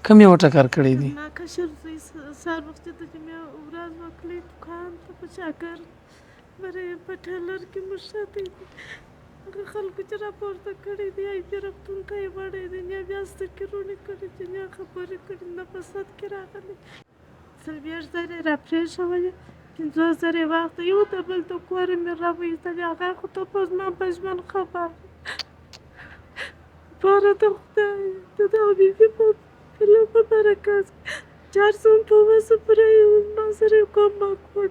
کوم یو ټکر کړی دی؟ ما کشر زوی سهار وختي ته چې مې ورځ وکړې دوکان ته په چاکر برې په ټیلر کې مو شاتی دي هغه خلکو چې راپورته کړی دی ای پی روغتون ته یې وړی دی نه بیا سترګې کړي چې نه خبرې کړي نه په صد کې راغلی 40,000 یې راپرېښولې 50,000 یې واخته یو د بل د کور مې راوایستلې هغه خو ته په زما په ژوند خبر پاره د خدای د دغه بیبي په فلم په برکت 400 په وسه پرې ما سره کومک وکړ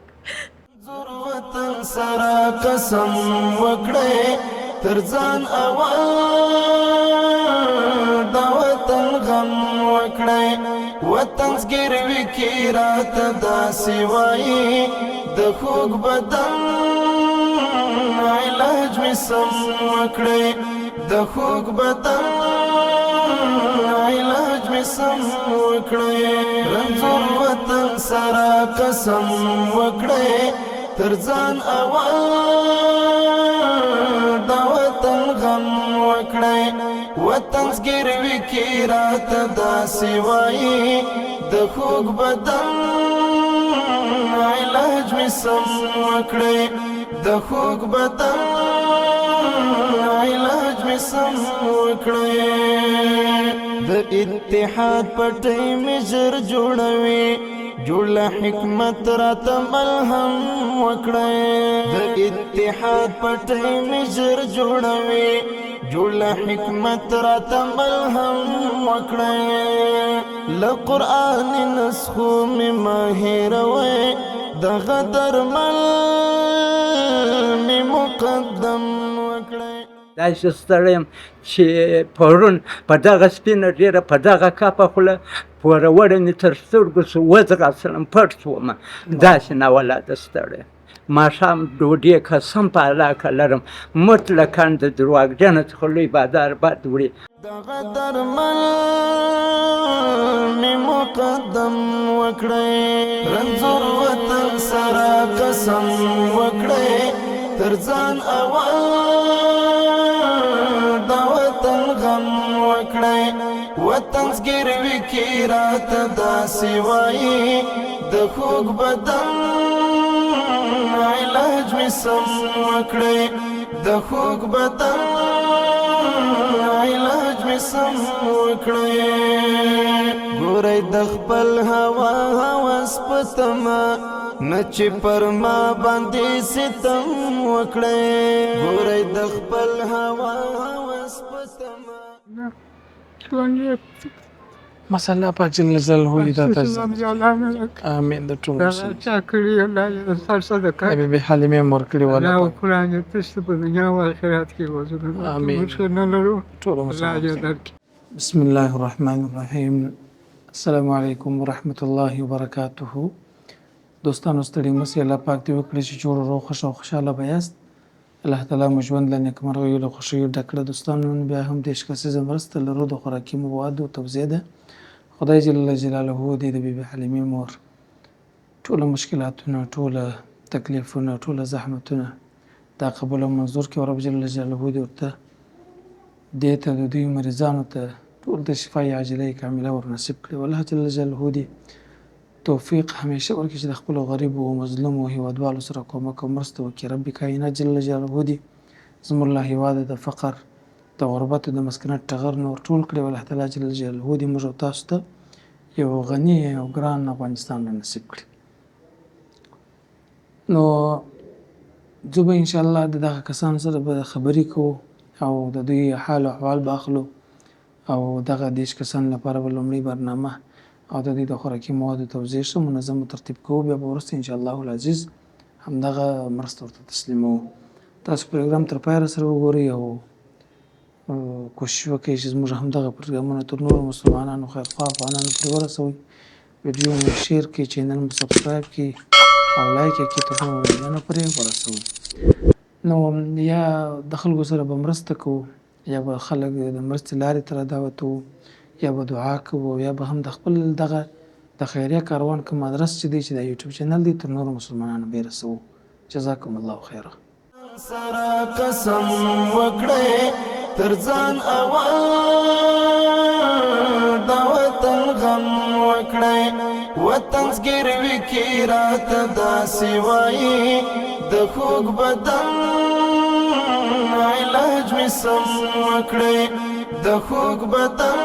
زور وطن سره قسم وکړې تر ځان اول د وطن غم وکړې وطن زګروي کې راته داسې وایي د خوږ بدن علاج مې سم وکړې د خوږ بدن علاج مې سم وکړې رنځور وطن سره قسم وکړې تر ځان اول د وطن غم وکړې وطن زګروي کې راته داسې وایي د خوږ بدن علاج مې سم وکړې د خوږ بدن علاج مې سم وکړې د اتحاد پټۍ مې ژر جوړوي جوړه حکمت راته ملهم وکړې د اتحاد پټۍ مې ژر جوړوي جوړه حکمت راته ملهم وکړې له قرآن نسخو مې مه هېروئ دغه درمل مې مقدم وکړې داسې ستړی یم چې پرون په دغه سپینه ډېره په دغه کاپه خوله پوروړې مې تر سترګو شو ودرېدم پټ شوم داسې ناولاده ستړی ماښام ډوډۍ قسم په الله که لرم مطلقاً د درواغجنه څخه لوی بادار بد وړي دغه درمل مې مقدم وکړې رنځور وطن سره قسم وکړې تر ځان اول د وطن غم وکړې وطن زګروي کې راته داسې وایي د خوږ بدن علاج مې سم وکړې د خوږ بدن علاج مې سم وکړې ګورئ د خپل هوا هوس په تمه نه چې پر ما باندې ستم وکړې ګورئ د خپل هوا هوس په تمه مسله پاک جل جلاله دې تاسو امين د ټول چا کړی الله یې سر صدقه به حلیمه مور کړی ولا الله قرآن دې تاسو په دنیا او آخرت کې وزرونه آمین. نه لرو ټول الله دې درکړي بسم الله الرحمن الرحیم السلام علیکم ورحمت الله وبرکاته دوستانو ستړي مسئ الله پاک دې وکړي چې جوړ روغ خوش او خوشاله بیاست الله تعالی مو ژوند له نیکمرغیو له خوښیو ډک کړه دوستانو نن بیا هم دېرش کسیزه مرسته لرو د خوراکي موادو توزیع ده خدای جل جلاله دې د بیبي حلیمې مور ټوله مشکلاتونه ټوله تکلیفونه ټوله زحمتونه دا قبول او منظور کړي او رب جل جلاله دې ورته دې ته د دوی مریضانو ته ټول د شفای عاجله کامله ور نصیب کړي والله جل جلاله دې توفیق همیشه ورکړي چې د خپلو غریبو او مظلومو هیوادوالو سره کومک او مرسته وکړي رب کائنات جل جلاله دې زموږ الله هیواد د فقر د غربت او د مسکنت ټغر نور ټول کړي والله تعالی جل جلاله دې موږ او تاسو ته یو غني او ګران افغانستان نصیب کړي نو زه به انشاءالله د دغه کسانو سره به خبرې کوو او د دوی حال او احوال به اخلو او دغه دېرش کسانو لپاره به لومړۍ برنامه او د دوی د خوراکي موادو توزیع ښه منظم ترتیب کوو بیا به وروسته انشاءالله العزیز همدغه مرسته ورته تسلیموو تاسو پروګرام تر پایه راسره وګورئ او کوشش وکړئ چې زموږ همدغه پروګرامونه تر نورو مسلمانانو خیرخوا افغانانو پرې ورسوئ ویډیو مو شیر کړئ چینل مو سبسکرایب کړئ او لایک یې کړئ تر نورو ویډیوانو پرې ورسوئ نو یا د خلکو سره به مرسته کوو یا به خلک د مرستې لارې ته رادعوتوو یا به دعا کوو یا به هم د خپل دغه د خیریه کاروان کوم ادرس چې دی چې د یوټیوب چینل دی تر نورو مسلمانانو به یې رسوو جزاکم الله خیره سره قسم وکړې تر ځان اول د وطن غم وکړی وطن زګیروي کې راته داسې وایي د خوږ بدن علاج مې سم وکړی د خوږ بدن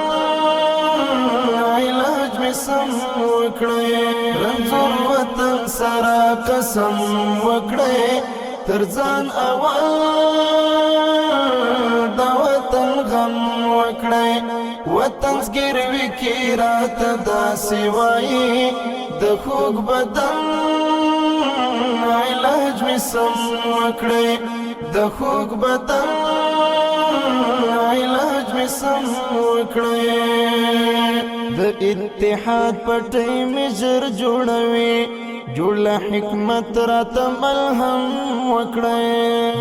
علاج مې سم وکړی رنځور وطن سره قسم وکړی تر ځان اول د وطن غم وکړی وطن زګیروي کې راته داسې وایي د خوږ بدن علاج مې سم وکړی د خوږ بدن علاج مې سم وکړی د اتحاد پټۍ مې ژر جوړوي جوړ له حکمت راته ملهم وکړی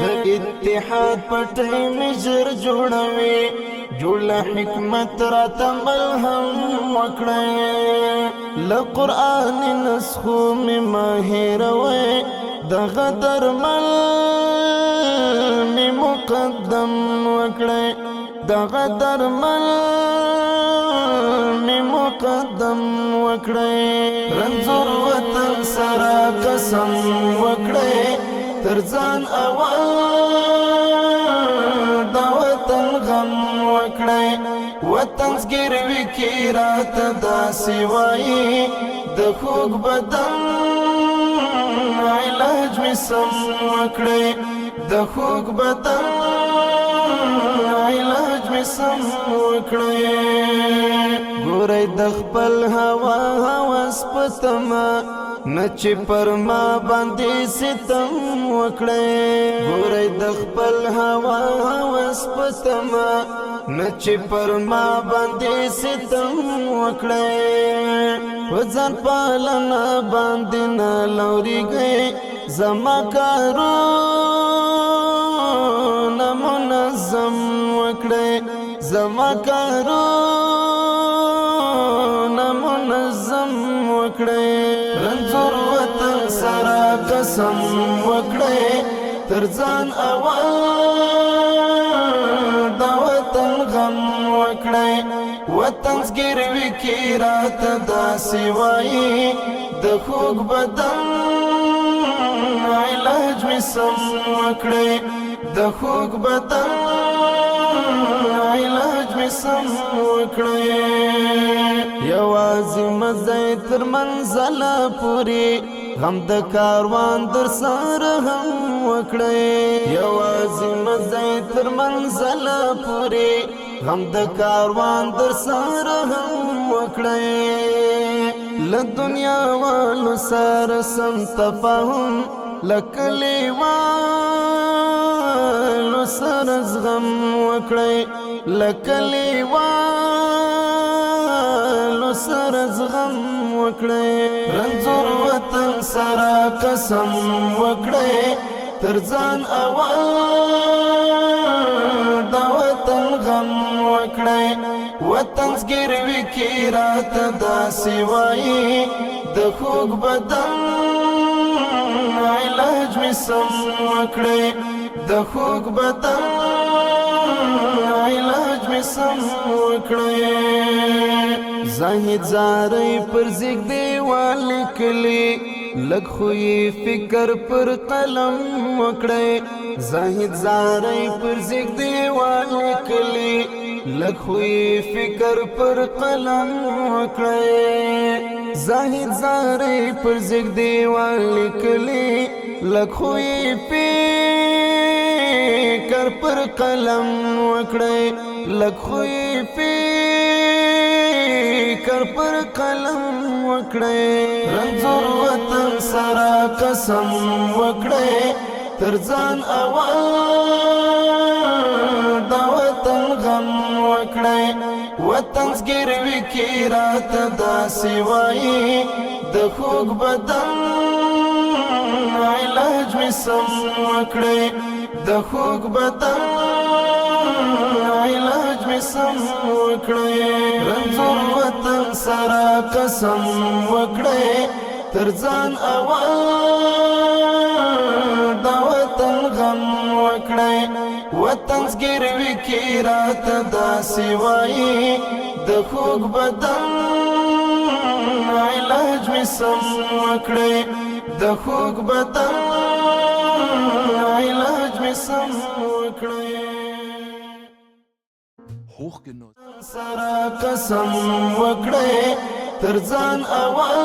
د اتحاد پټۍ مې ژر جوړوي جوړ له حکمت راته ملهم وکړی له قرآن نسخو مې مه هېروئ دغه درمل مې مقدم وکړی دغه درمل مې مقدم وکړی رنځور وطن سره قسم وکړی تر ځان اول د وطن غم وکړی وطن زګیروي کې راته داسې وایي د خوږ بدن علاج مې سم وکړی د خوږ بدن علاج مې سم وکړی ګورئ د خپل هوا هوس په تمه نه چې پر ما باندې ستم وکړی ګورئ د خپل هوا هوس په تمه نه چې پر ما باندې ستم وکړی په ځان پالنه باندې نه لورېږئ زما کارونه منظم وکړی زما کارونه منظم وکړی رنځور وطن سره قسم وکړی تر ځان اول د وطن غم وکړی وطن زګیروي کې راته داسې وایي د خوږ بدن علاج مې سم وکړی د خوږ بدن علاج مې سم وکړی یوازې مزه تر منزله پورې غم د کاروان در سره هم وکړی یوازې مزه تر منزله پورې غم د کاروان در سره هم وکړی له دنیا والو سره سم تفاهم لکه لیوالو سره زغم وکړی لکه لیوالو سره زغم وکړی رنځور وطن سره قسم وکړی تر ځان اول د وطن غم وکړی وطن زګیروي کې راته داسې وایي د خوږ بدن علاج مې سم وکړی د خوږ بدن علاج مې سم وکړی زاهد زارۍ پر زیږ دیوال لیکلی لږ خو یې فکر پر قلم وکړی زاهد زارۍ پر زیږ دیوال لیکلی لږ خو یې فکر پر قلم وکړی زاهد زارۍ پر زیږ دیوال لیکلی لږ خو یې فکر پر قلم وکړی لږ خو یې فکر پر قلم وکړی رنځور وطن سره قسم وکړی تر ځان اول د وطن غم وکړی وطن زګیروي کې راته داسې وایي د خوږ بدن علاج مې سم وکړی د خوږ بدن علاج مې سم وکړی رنځور وطن سره قسم وکړی تر ځان اول د وطن غم وکړی وطن زګیروي کې راته داسې وایي د خوږ بدن می سم وکړې د خوږ بدن علاج می سم وکړې سره قسم وکړې تر ځان اول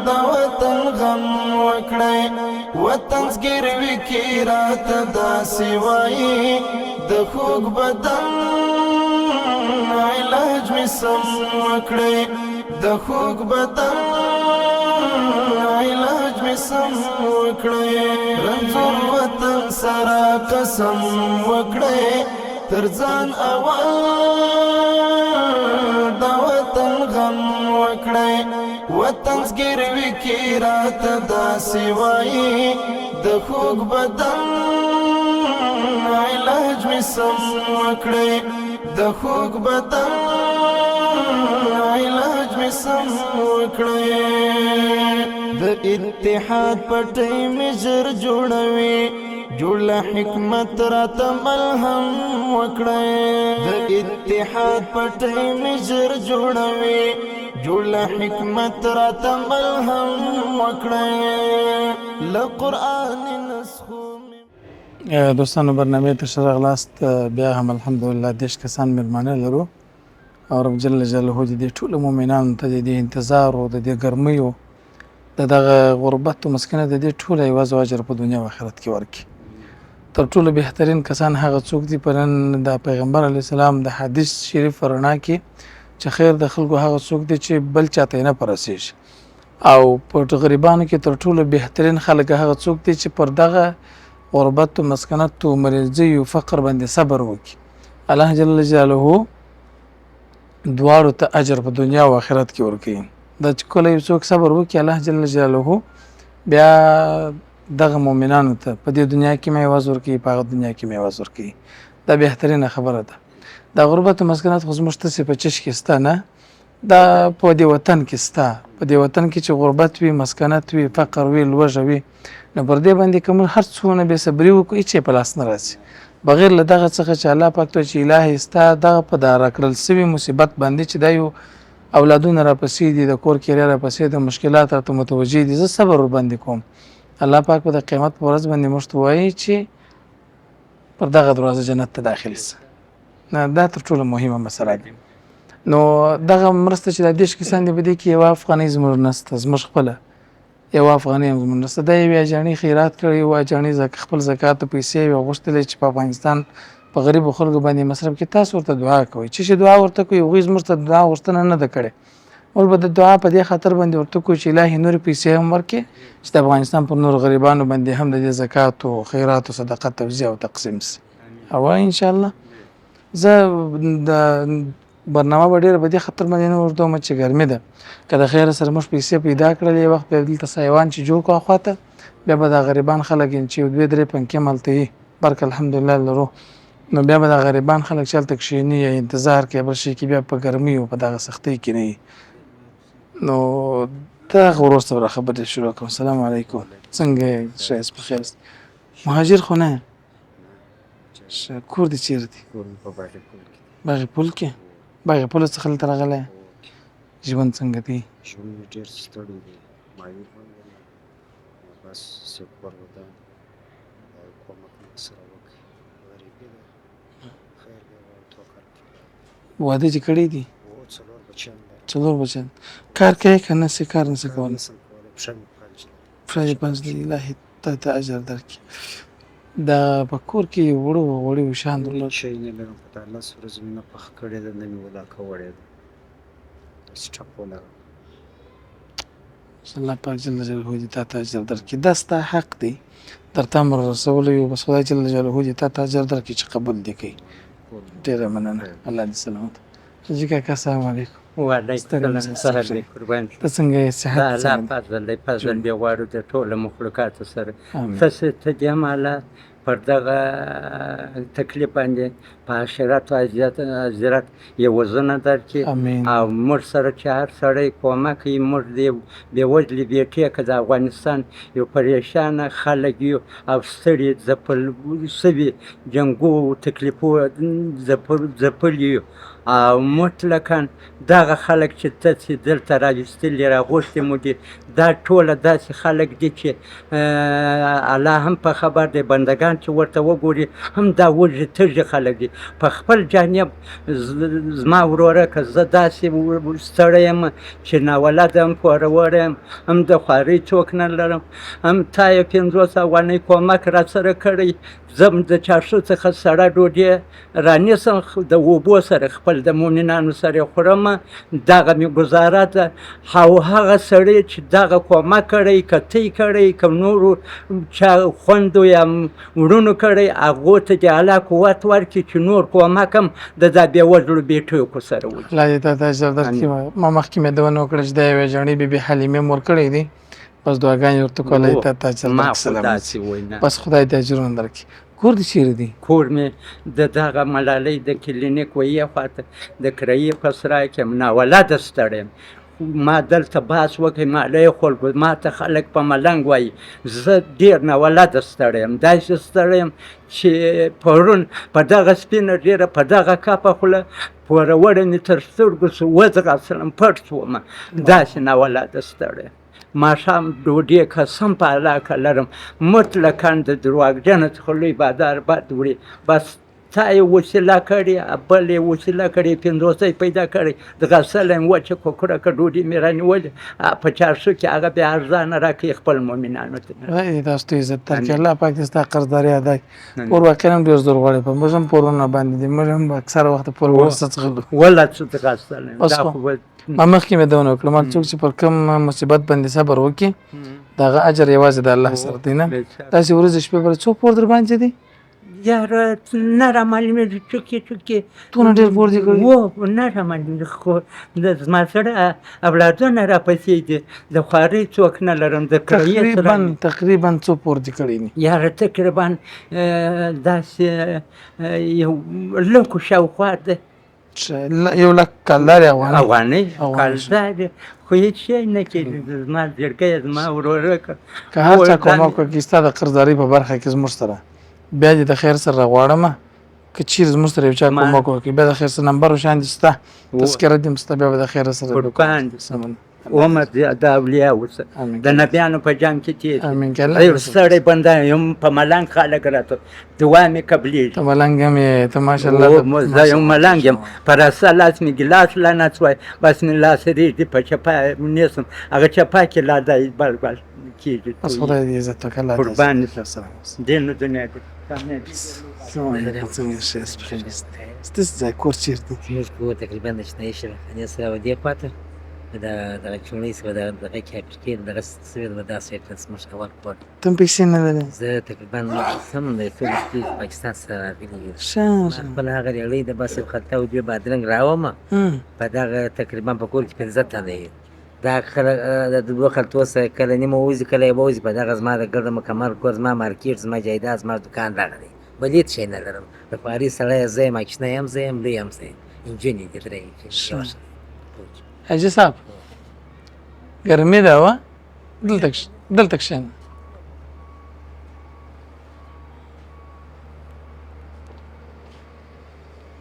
د وطن غم وکړې وطن زګروي کې راته داسې وایي د خوږ بدن علاج می سم وکړې د خوږ بدن علاج می سم وکړې رنځور وطن سره قسم وکړې تر ځان اول د وطن غم وکړې وطن زګروي کې راته داسې وایي د خوږ بدن علاج می سم وکړې د خوږ بدن علاج می سم وکړې د اتحاد پټۍ مې ژر جوړوي جوړ حکمت راته ملهم وکړې د اتحاد پټۍ مې ژر جوړوي جوړ حکمت راته ملهم وکړې له قرآن نسخو دوستانو برنامه ته ښه راغلاست. بیا هم الحمدلله 10 کسان مېلمانه لرو او رب جل جلاله د دې ټولو مؤمنانو ته د دې انتظار او د دې ګرمیو د دغه غربت او مسکنه د دې ټولو عوض او اجر په دنیا او آخرت کې ورکړي. تر ټولو بهترین کسان هغه څوک دي په نن د پیغمبر علیه السلام د حدیث شریف رڼا کې چې خیر د خلکو هغه څوک دي چې بل چاته نه پرسیږي او په غریبانو کې تر ټولو بهترین خلک هغه څوک دي چې پر دغه غربت او مسکنت او مریضي او فقر باندې صبر وکړي. الله جل جلاله دواړو ته اجر په دنیا او آخرت کې ورکړي. دا چې کله یو څوک صبر وکړي الله جل جلاله بیا دغه مؤمنانو ته په دې دنیا کې مې عوض ورکړي په هغه دنیا کې مې عوض ورکړي. دا بهترینه خبره ده. دا غربت او مسکنت خو زموږ ته په چش کې سته نه، دا په دې وطن کې سته. په دې وطن کې چې غربت وي، مسکنت وي، فقر وي، لوږه وي، نو پر دې باندې کوم هر څونه بې صبري وکړو هېڅ یې په لاس نه راځي بغیر له دغه څخه چې الله پاک ته چې الهي ستا دغه په دا راکړل سوي مصیبت باندې چې دا یو اولادونه راپسې دي، د کور کرایه راپسې د مشکلات راته متوجه دي، زه صبر ورباندې کوم. الله پاک په د قیامت په ورځ باندې موږ ته وایي چې پر دغه دروازه جنت ته داخل سه. دا تر ټولو مهمه مسله ده. نو دغه مرسته چې د 10 کسان دي په دې کې یوه افغانۍ زموږ نسته، زموږ خپله یوه افغانۍ هم زموږ نسته. دا یوې اجاڼۍ خیرات کړی، یوه اجاڼۍ خپل زکات او پیسې یې غوښتلې چې په افغانستان په غریبو خلکو باندې مصرف کړي. تاسو ورته دعا کوئ چې دعا ورته کوئ، هغوی زموږ ته دعا غوښتنه نه ده کړې. موږ به د دعا په دې خاطر باندې ورته کوو چې الهي نورې پیسې هم ورکړي چې د افغانستان پر نور غریبانو باندې هم د دې زکات او خیرات او صدقه توزیع او تقسیم سي. او انشاءالله زه د برنامه به ډېره په دې خاطر باندې نه ورته وایم چې ګرمي ده، که د خیره سره موږ پیسې پیدا کړلې یو وخت بیا دلته سایوان چې جوړ کړو اخواته، بیا به د غریبان خلک چې 2-3 پنکې هم هلته وي برک الحمدلله لرو، نو بیا به د غریبان خلک چې هلته کښېني یا انتظار کوي بل شي کې بیا په ګرمۍ او په دغه سختۍ کې نه وي. نو دغه ورور سره خبرې شروع کوم. السلام علیکم، څنګه یې؟ ښه یاست؟ بخیر یاست؟ مهاجر خو نه یې؟ کور دې چېرې دی؟ باغ پل کې؟ باغ پل څخه دلته راغلی؟ ژوند څنګه دی؟ ژوند مې ډېر ستړی دی، مایوب هم یم، بس سپور ودان کومک مې سره وکړي، غریبي ده، خیر دی غواړم توکل کړي. واده چې کړی دی؟ 4 بچیان لرم. 4 بچیان. کار کوې که نه؟ کار نشې کولی؟ نشم کولی، پښه مې فلج ده. پښه دې فلج ده، الهي تا ته اجر درکړي. دا په کور کې وړو وړو شیان درلود؟ شی نه لرم، په دا 10 ورځې مې نه پخ کړې ده، نه مې ولاکه وړې ده، داسې ټپ ولرم. الله پاک جل جلاله دې تا ته اجر درکړي. دا ستا حق دی درته امر رسولی یو، بس خدای جل جلاله دې تا ته اجر درکړي چې قبول دې کوي. ډېره مننه، الله دې سلامت. حاجي کاکا السلام علیکم. وعلیکم السلام، سهار دی قربان. ته څنګه یې؟ صحت دا الله څنګه دی؟ فضل دی، فضل دی غواړو د ټولو مخلوقاتو سره. آمین. تاسې ته دې هم الله پر دغه تکلیف باندې په آخرت او عزیرت یې وزرونه درکړي امین. او موږ سره چې هر سړی کومک کوي موږ د بېوزلي بېټیکه د افغانستان یو پریشانه خلک یو او ستړي ځپل سوي جنګو تکلیفو ځپلي یو او مطلقاً دغه خلک چې تاسې دلته راویستلي راغوښتي مو دي دا ټوله داسې خلک دي چې الله هم په خبر دی بندګان چې ورته وګوري هم دا وږي تږي خلک دي په خپل جانب زما وروره که زه داسې ستړی یم چې ناولده یم پوروره یم هم د خوارۍ څوک نه لرم هم تا یې 50 افغانۍ کومک را سره کړی زه د چارشو څخه سړه ډوډۍ رانیسم د اوبو سره خپل د مؤمنانو سره خورم دغه مې ګزاره ده او هغه سړی چې دغه کومک کړی که تی کړی که نورو چا خویندو یا وروڼو کړی هغو ته دې الله قوت ورکړي چې نور کومک هم د دا بېوزلو بېټیکو سره وکړي الله دې تا ته اجر درکړي. ما مخکې مې دونه وکړه چې د یوې ژړې بېبي حلیمې مور کړی دی بس دعاګانې ورته کولی تا ته اجر ما درکړي. خو داسې وینا بس خدای دې اجرونه درکړي. کور دې چیرې دی؟ کور مې د دغه ملالۍ د کلینیک ویې خواته د کرایې په سرای کې یم ناولده ستړی یم ما دلته بحث وکړی مالیې خلکو ما ته خلک په ملنګ وایي زه ډېر ناولده ستړی یم داسې ستړی یم چې پرون په دغه سپینه ډېره په دغه کپه خوله پوروړه مې تر سترګو سو وځغاسلم پټ شومه داسې ناولده ستړی یم ماښام ډوډۍ قسم په الله که لرم مطلقاً د درواغجنه څخه لوی بادار بد وړي بس تا یې وسیله کړې بل یې وسیله کړې 50 پیدا کړې دغسله یم وچه کوکړه که ډوډۍ مې رانیولې په چارشو کې هغه بیا ارزانه راکړي خپل مؤمنانو ته خدای دې تاسو ته عزت درکړي. الله پاک دې ستا قرضداري ادا کړي. پور واقعا هم ډېر زور غواړي په موږ هم پورونه باندې دي موږ هم اکثره وخت پور ورڅخه څخه وله څه ځغاستلی یم بس دا خو خو به ما مخکې مې دونه وکړه ما څوک چې پر کوم مصیبت باندې صبر وکړي دغه اجر یوازې د الله سره دی نه داسې ورځې شپې بله څو پور در باندې دي یاره نه رامعلومېږي چوکې چوکې دونه ډېر پور دي کړي و نه رامعلومېږي خو زما سره اولادونه راپسې دي د خوارۍ څوک نه لرم د کرایې سره تقریبا څو پور دي کړي دي یاره تقریبا داسې یو لکو شاوخوا ده 1,00,000 کالدارې افغانۍ کالدارې خو هېڅ شی نه کېږي زما زړګی زما وروره که هر چا کومک وکړي ستا د قرضدارۍ په برخه کې زموږ سره بیا دې د خیر سره راغواړم که چیرې زموږ سره یو چا کومک وکړي بیا د خیر سره نمبر وشان دي ستا تذکره دې هم ستا بیا به د خیر سره قربان عمر د اولیاء اوسه د نبیانو په جام کې تېر امین که یو الله ستړی بنده یم په ملنګ خلک راته دعا مې قبلېږي ته ملنګ هم یې ته ماشاءالله زه یو ملنګ یم په راسه لاس مې ګیلاس لا نه څوی بس مې لاس رېږدي په چپه نیسم هغه چپه کې لا دا بل کېږي بس خدای دې عزت وکړي الله دې قربان عزت وکړي. دین و دنیا کې ستاسو ځای کور چیرته دی؟ زموږ کور تقریبا د شنایي شیرخانې سره ودې خواته دغه چوڼۍ سره دغه کاپیټې دغه سوی د دا سوی زموږ اول کور ته هم پیسې نه لرې زه تقریبا سم د فلسطین پاکستان سره راغلی یم ښه ما خپل هغه ریړۍ د بس یو خطا او دوې بادرنګ راوړمه په دغه تقریبا په کور کې 15 تنه یو دا خلک د دوه خلطو سره کله نیمه وځي کله یې وځي په دغه زما د ګرده مکمل کور زما مارکیټ زما جایداد زما دوکان دغه دی بل هېڅ شی نه لرم د خواري سړی زه یم اکشنه یم زه یم لوی یم زه یم انجونې دي درې حاجي صاحب ګرمي ده وه دلته کښېنه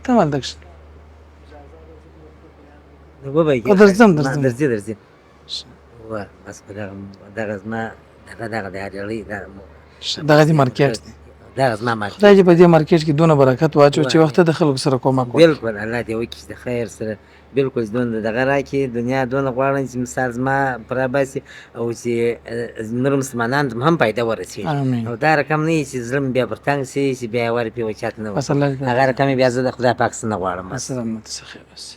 ته هم هلته کښېنه درځم درځي بس په دغه زما دغه د هریړۍ دغه دې مارکیټ دی دغه زما مارکیټ خدای دې په دې مارکیټ کې دونه برکت واچو چې وخته د خلکو سره کومک وکړي بالکل الله دې وکړي چې د خیر سره بالکل دونه دغه راکړي دنیا دونه غواړم چې مثال زما پر باسي او چې نور مسلمانان هم پیدا ورسېږي او دا رقم نه وي چې زړه مې بیا پر تنګ سي چې بیا ور پې وچات نه بس الله دې هغه رقم بیا زه د خدای پاک څخه نه غواړم بس سلامت څه خیر اوسې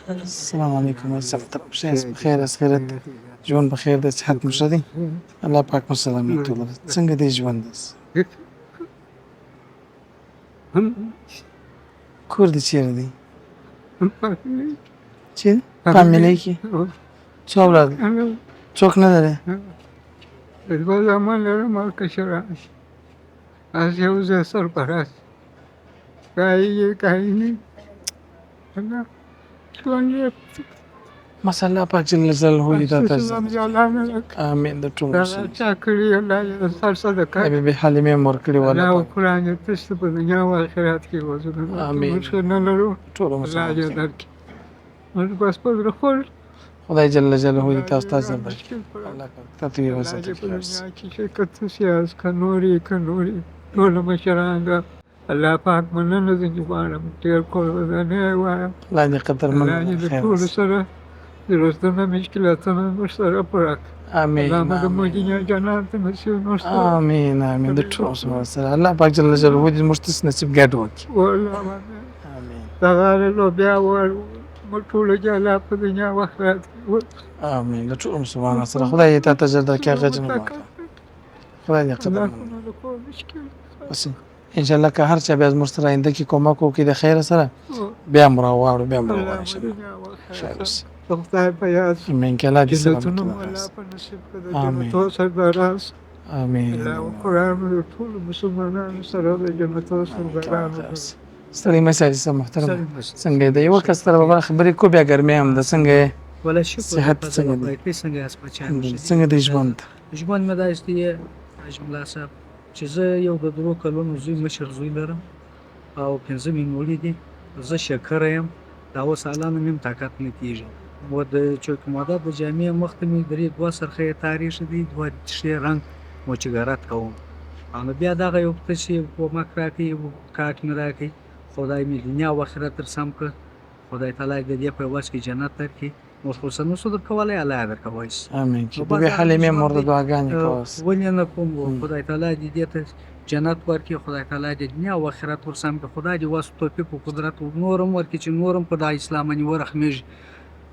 السلام علیکم ورحمة الله ښه بخیر خیرت ژوند بخیر دی صحت مو ښه دی الله پاک مو سلامت ولري څنګه دی ژوند داسې کور دې چیرې دی چیرې فامیلۍ کې څو اولاد څوک نه لري؟ دوه زامن لرم او کشران از یو زه سرپرست کاهیږي کاهي نه نه ژوند یې مسا الله پاک جل جلاله دې تا ته سلام جلانه امین د ټولو دا مسلمانانو. چا کړي الله یې سر صدقه د بیبي حلیمې مو ورکړي ولا الله پاک قرآن یې تشته په دنیا او آخرت کې وزرونه آمین. موږ ښه نه لرو ټولو الله مسلمانانو دې درکړي موږ بس په زړه خور خدای جل جلاله دې تاسو ته الله زر دې درکړي. مشکل پر الله پاک ته یې الله وساتي دې په دنیا کې چې کته سیاس کنوري ټول مشران دا الله پاک مننه زه غواړم ډېر کول ودانې وایم الله دې قدر من الله دې د ټولو سره د روزانه مشکلاتونه موږ سره پوره کړي امین الله مو د آمین. مدینه جنات ته نصیب موږ سره امین امین د ټولو مسلمانانو سره الله پاک جل جلاله دې موږ ته نصیب ګډ وکړي. والله امین دغه لوبیا موږ ټولو کې الله په دنیا او آخرت کې امین د ټولو مسلمانانو سره خدای دې تا ته زر درکړي هغه جن غواړم. خدای دې قدر الله من خو نه د کور مشکل بس ان شاء الله که هر چا بیا زموږ سره آینده کې کومک وکړي د خیر سره بیا مو راواړو بیا مو الله راواړو ان په شاء الله. دنیا او خیر آخرت اوسې. د خدای په یاد امین که الله دې سلامت جنتونه مو کړي. الله په نصیب کړه د آمین. جنتو سرداران امین الله قرآن مو د ټولو مسلمانانو سره د جنتو سردارانو ستړي مه شئ صاحب محترم څنګه یې د یوه کس سره به خبرې کو بیا ګرمي هم ده څنګه یې ولا شکر صحت خدا څنګه خدای دی؟ په څنګه اس بچان څنګه د ژوند ژوند مې داسې دی اجملا صاحب چې زه یو د درو کلونو زوی مشر زوی لرم او 15 مینولې دي زه شکر یم دا اوس الان مې طاقت نه کیږي و د چوک ماده د جامع مخ ته مې درې دوه سرخه تاریخ دي دوه شی رنگ موچګارات کوم او بیا دغه یو څه چې کومک راکړي کاټ مې راکړي خدای مې دنیا او آخرت تر سم کړ خدای تعالی دې په واس کې جنت درکړي نو خو سنو سود کولای الله درکوي امین چې بیبي حلیمې مور د دعاګانې کوس ولې نه کوم خدای تعالی دې ته جنت ورکړي خدای تعالی دې دنیا او آخرت ور سم کړي خدای دې واس توفیق او قدرت او نورم ورکړي چې نورم په د اسلام باندې ورخمېږي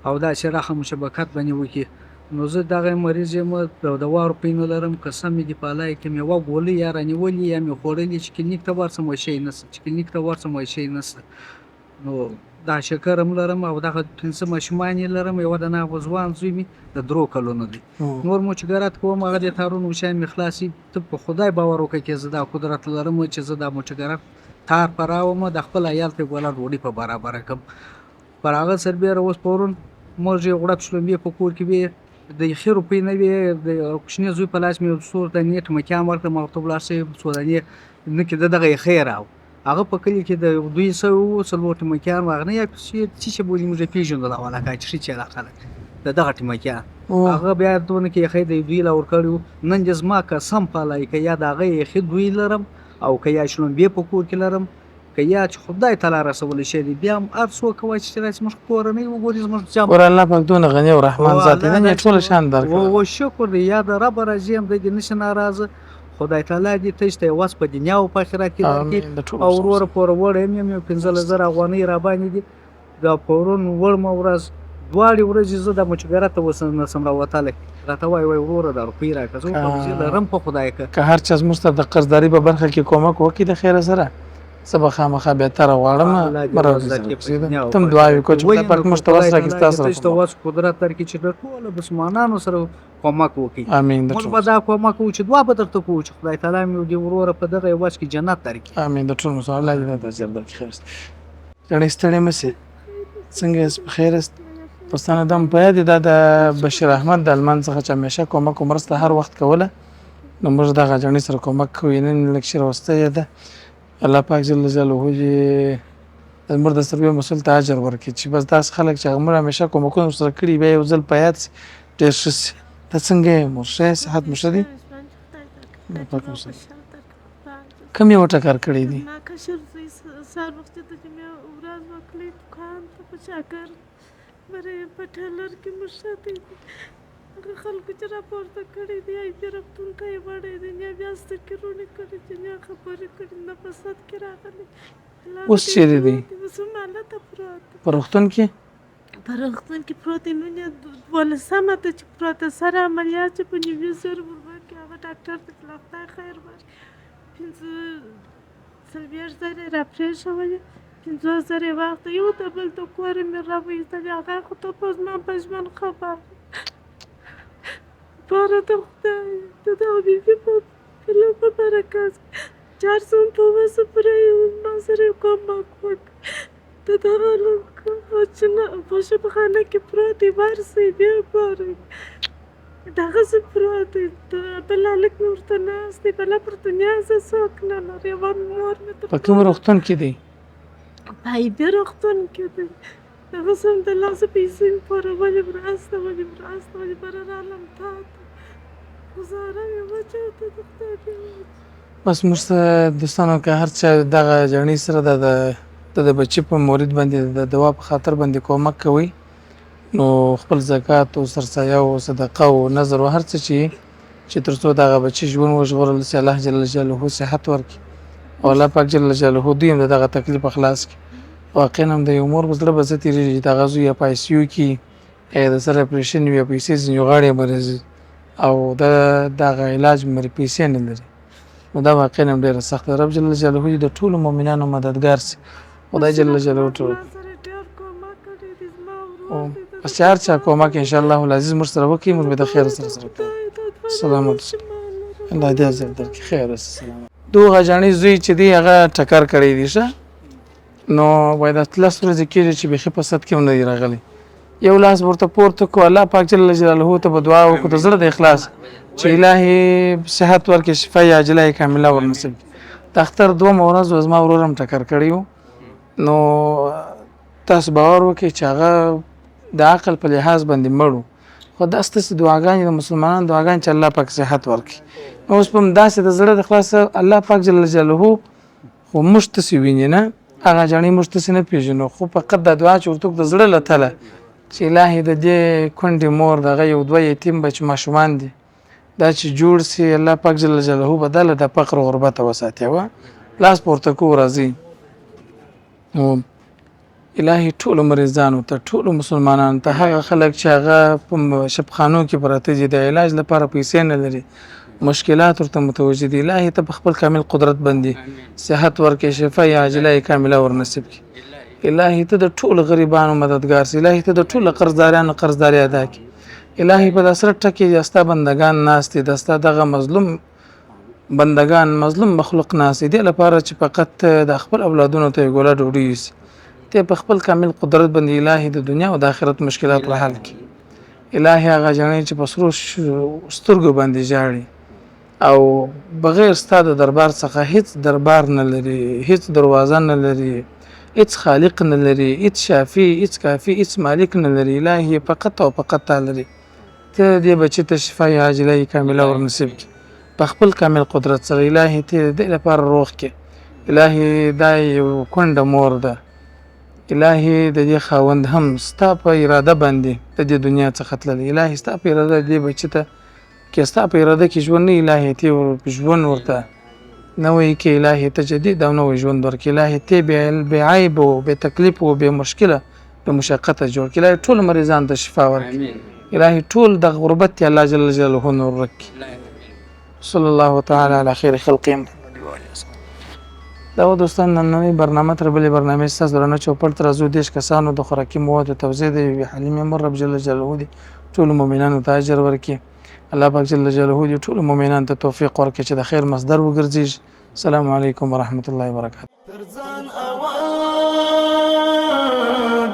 او دا چې رحم او شبکت باندې وکړي نو زه دغه مریض یم د وار پینو لرم قسم دې په لای کې مې و ګولې یا رانیولې یا مې خورلې چې کلینیک ته ورسم وای شي نس چې کلینیک ته ورسم وای شي نس نو دا شکر هم لرم او دغه پنځه ماشومان یې لرم یو د ناغ ځوان زوی مې د درو کلونو دی نور مو چې ګرات کوم هغه د تارونو شای مې خلاصي ته په خدای باور وکړه چې زه دا قدرت لرم چې زه دا مو چې ګرات تار پراوم د خپل عیال ته ګولا روړي په برابر کم پر هغه سربېره اوس پورون موږ یې غړپ شلم په کور کې به د خیر په نه وي د کوشنی زوی په لاس مې صور د نیټ مکان ورته مکتوب لاسه سوداني نه کې دغه خیر او هغه په کلی کې د 200 سلوټ مکان واغنه یا چې بولې موږ پیژندل ولا کا چې چې علاقه دغه ټمکان هغه بیا دونه کې خې د دوی لا ور کړو نن جسمه کا سم پالای کې یا دغه خې دوی لرم او که یا شلون به په کور کې لرم که یا چې خدای تعالی رسول شي بیا هم ارسو کوي چې راځي مخ کور نه وګورې زموږ جام ور الله پاک دونه غنی او رحمان ذات دی نه ټول شان درکړي او شکر دی یا د رب راځم د دې نشه ناراضه خدای تعالی دې تشته واس په دنیا او په آخرت کې درکړي او ورور پر وړ مې 15000 افغانۍ را باندې دي دا پورون ور مورز دواړي ورځې زه د مچګرته وسنه سم راوتاله راته وای ورور د روپی راکزو په دې لرم په خدای که هر چا زموږ ته د قرضداري په برخه کې کومک وکړي د خیر سره سبا خامخا به تر غواړم تم دعا وکړو چې خدای پاک مشتوس راکړي تاسو ته واس قدرت درکړي چې ټول مسلمانانو سره کومک وکړي امین موږ به دا کومک وکړو چې دعا به درته کوو چې خدای تعالی مې دې ورور په دغه واس کې جنت درکړي امین د ټول مسلمان الله دې ته جنت خیر جوړې ستړي مشه څنګه خیر است پښتانه دم په دې د بشیر احمد د المان څخه چې همیشه کومک مرسته هر وخت کوله نو موږ د غجنې سره کومک کوو نن لکشر واسطه ده الله پاک جل جلاله دې زموږ د سروي مسول ته اجر ورکړي چې بس داس خلک چې موږ همیشه کومکونه سره کړی به یو ځل پیات ډېر ښه ته څنګه مرشه صحت مشدي کوم یو ټکر کړی دی ما کشر زوی سار وخت ته چې مې ورځ وکړې دکان ته په چاکر برې په ټیلر کې مشته هغه خلکو چې راپورته کړي دي ای پی رفتون کوي وړې دي نه بیا ستکرونه کړي چې نه خبرې کړي نه فساد کې راغلي اوس چیرې دی وسماله ته پروت په روغتون کې په روغتون کې پروت نو نه ولسمه ته چې پروت سره عملیات چې په نیو زر وربا کې هغه ډاکټر ته خپل خیر ورکړي 15 زره راپرې شوی 15 زره وخت یو ته بل ته کور مې راوېستل هغه خو ته په ځما خبر پاره د خدای د دغه بیبي په برکت 400 په وسه پرې ما سره کومک وکړ د دغه چې نه په شفاخانه کې پروت دی ورسئ بیا ګورئ دغسې پروت دی بل هلک مې ورته ناست دی بله پر دنیا زه څوک نه لري یوه مور مې په کوم روغتون کې دی؟ په ایبي روغتون کې دی هغه سمدلاسه پیسې مې پورولې ولې بره رالم تا ته ګزاره مې وچه ته د خدای په بس موږ ته دوستانو که هر چا دغه جرنۍ سره د بچي په مورید باندې د دوا په خاطر باندې کومک کوي نو خپل زکات او سرسایه او صدقه او نظر او هر څه چې تر څو دغه بچي ژوند وژغورل سي الله جل جلاله صحت ورکړي او الله پاک جل جلاله دوی هم دغه تکلیف خلاص کړي واقعا هم د یو مور په زړه به څه تېرېږي چې دغه زوی یا په ICU کې یا د سر اپریشن وي یا پیسې ځینې غاړې مریض او دغه علاج پیسې نه لري نو دا واقعا هم ډېره سخته رب جل جلاله د ټولو مؤمنانو مددګار سي خدای جل جلاله ټول بس هر چا کومک ان شاء الله العزیز موږ سره وکړي موږ به د خیر سره کوو سلامت الله دې عزت درکړي خیر السلام دوه جانې زوی چې دی هغه ټکر کړی دی ښه نو باید اتلس ورځې کېږي چې بیخي په صد کې هم نه دی راغلی یو لاس ورته پورته کړو الله پاک جل جلاله ته به دعا وکړو د زړه د اخلاص چې الهي صحت ورکړي شفا عاجله کامله ورنصیب د اختر دوه ورځ زما ورور هم ټکر کړی و نو تاسو باور وکړئ چې هغه د عقل په لحاظ باندې مړو خو دا ستاسې دعاګانې د مسلمانانو دعاګانې چې الله پاک صحت ورکړي نو اوس په همداسې د زړه د خلاصه الله پاک جل جلاله خو موږ تاسې ویني نه هغه جانې موږ تاسې نه پېژنو خو فقط دا دعا چې ورته د زړه له تله چې الهي د دې کونډې مور دغه یو دوه یتیم بچ ماشومان دي دا چې جوړ سي الله پاک جل جلاله بدله د فقر او غربت وساتي و لاس پورته کو راځي نو الهي ټول مریضانو ته ټول مسلمانانو ته هغه خلک چې هغه په شفخانو کې پراته دي د علاج لپاره پیسې نه لري مشکلات ورته متوجه دي الهي ته په خپل کامل قدرت باندې صحت ورکړي شفا عاجله کامله ورنصیب کړي الهي ته د ټول غریبانو مددگار سي الهي ته د ټول قرضدارانو قرضداري ادا کړي الهي په داسره ټکي دستا بندگان ناس دي دستا دغه مظلوم بندگان مظلوم مخلوق ناس دي لپاره چې فقط د خپل اولادونو ته ګوله ډوډۍ وي ته په خپل کامل قدرت باندې الهي د دنیا او د آخرت مشکلات را حل کړي الهي هغه جنې چې په سرو سترګو باندې ژاړي او بغیر ستاسو دربار څخه هیڅ دربار نه لري هیڅ دروازه نه لري هیڅ خالق نه لري هیڅ شافي هیڅ کافي هیڅ مالک نه لري الهي فقط او فقط لري ته دې بچی ته شفا عاجله کامله ورنصیب کړي په خپل کامل قدرت سره الهي ته دې لپاره روغ کړي الهي دا یو کونډه مور ده الهي د دې خاوند هم ستا په اراده باندې د دې دنیا څخه تللی الهي ستا په اراده دې بچی ته کې ستا په اراده کې ژوند نه الهي ته ژوند ورته نوې کې الهي تجدید او نوې ژوند ورکړي الهي ته بې عیب او بې تکلیف او بې مشکله بې مشقته جوړ کړي الهي ټول مریضان ته شفا ورکړي الهي ټول د غربت الله جل جلاله نور ورکړي صلی الله تعالی علی خیر خلقه دا و دوستان نننۍ برنامه تر بلې برنامې ستاسو درنه چوپړ ته راځو دېرش کسانو د خوراکي موادو توزیع د یوې حلیمې مور رب جل جلاله دې ټولو مؤمنانو ته اجر ورکړي الله پاک جل جلاله دې ټولو مؤمنانو ته توفیق ورکړي چې د خیر مصدر وګرځي السلام علیکم ورحمت الله وبرکاته ترځان اول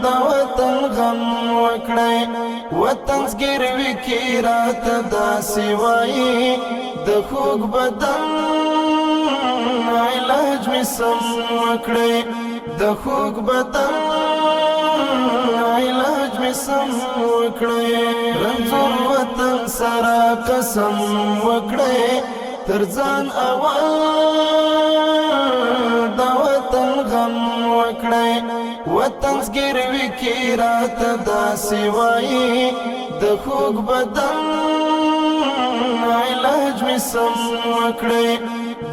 د وطن غم وکړی وطن زګیروي کې راته داسې وایي د خوږ بدن علاج می سم وکړی د خوږ بدن علاج می سم وکړی رنځور وطن سره قسم وکړی تر ځان اول د وطن غم وکړی وطن زګیروي کې راته داسې وایي د خوږ بدن علاج می سم وکړی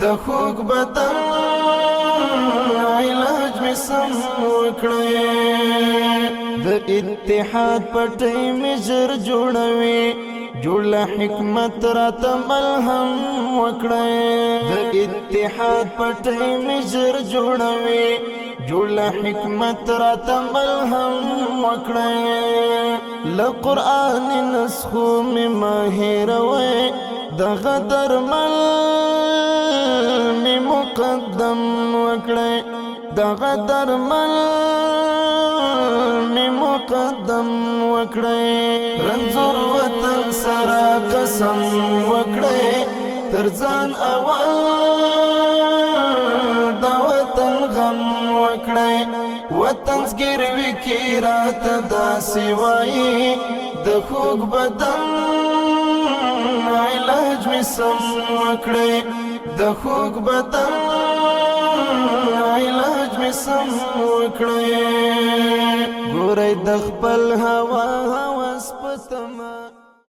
د خوږ بدن علاج می سم وکړی د اتحاد پټۍ می ژر جوړوي جوړ حکمت راته ملهم وکړی د اتحاد پټۍ می ژر جوړوي جوړ له حکمت راته ملهم وکړئ له قرآن نسخو مې مه هېروئ دغه درمل مې مقدم وکړئ دغه درمل مې مقدم وکړئ رنځور وطن سره قسم وکړئ تر ځان اول د وطن غم وکړئ وطن زګیروي کې راته داسې وایي د خوږ بدن علاج مې سم وکړئ د خوږ بدن علاج مې سم وکړئ ګورئ د خپل هوا هوس په تمه